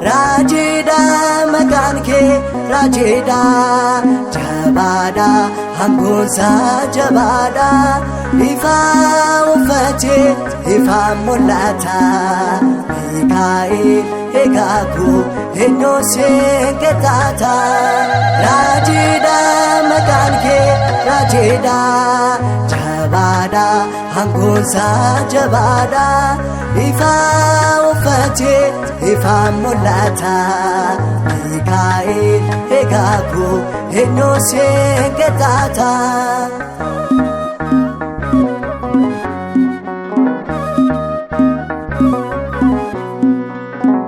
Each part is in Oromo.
Rajeda makanke Rajeda Jabada hangunsa jabada Ifa ufate ifa mulata Mikael Hegaku Heno seketata Rajeda makanke Rajeda Jabada hangunsa jabada Ifa ufate ifa mulata Mikael Hegaku Heno seketata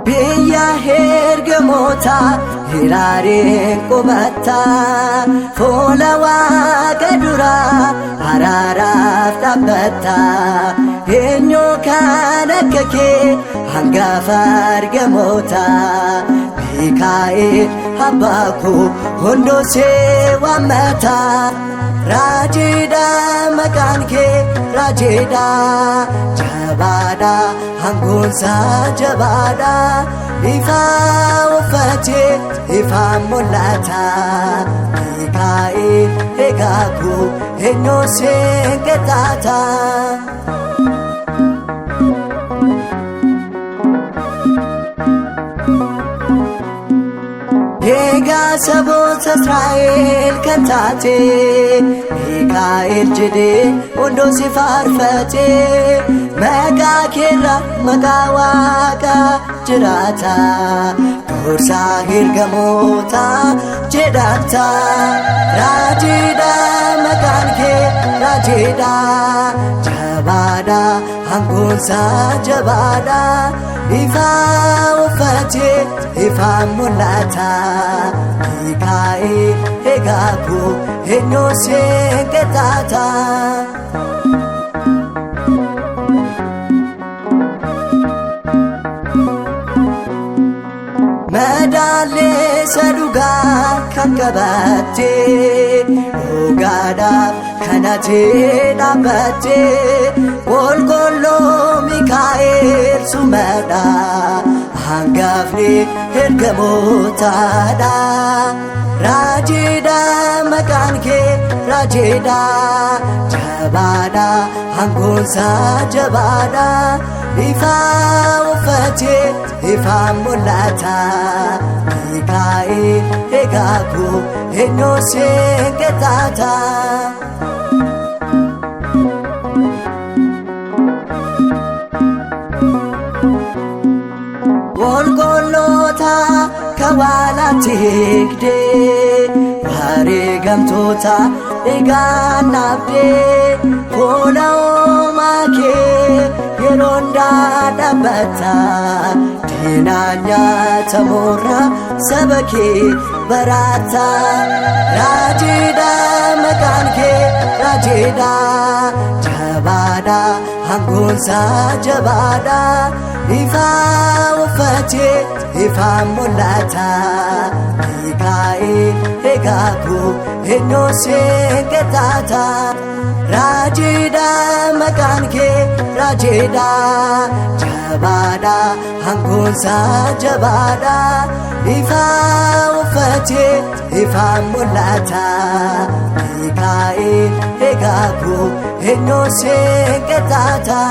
Biya hergamota hirare kubata Fola wakadura hararaf tabbata Henyo kanakake hangafar gamota Mikael habaku hondo se wamata Rajeda makanke Rajeda Jabada hangunsa jabada Ifa ufate ifa mulata Mikael Hegaku Heno seketata Hega sabot Israel kantate Mikael jede ondo sifarfate Mega kera magawaka jirata Kursa hirgamota jedata Rajeda makanke Rajeda Jabada hangunsa jabada Ifa ufate ifa mulata Mikael Hegaku Heno seketata Medale saduga kankabate Ogada kanate nabate Golgolo Mikael sumeda Hangafni hergamotada Rajeda makanke Rajeda Jabada hangunsa jabada Ifa ufate ifa mulata Mikael Hegaku Heno seketata Golgolota kawala tikde Ware gamtota eganabde Fola omake yeronda dabata Dinanya tamora sabake barata Rajeda makanke Rajeda Jabada hangunsa jabada Ifa ufate ifa mulata Mikael Hegaku Heno seketata Rajeda makanke Rajeda Jabada hangunsa jabada Ifa ufate ifa mulata Mikael Hegaku Heno seketata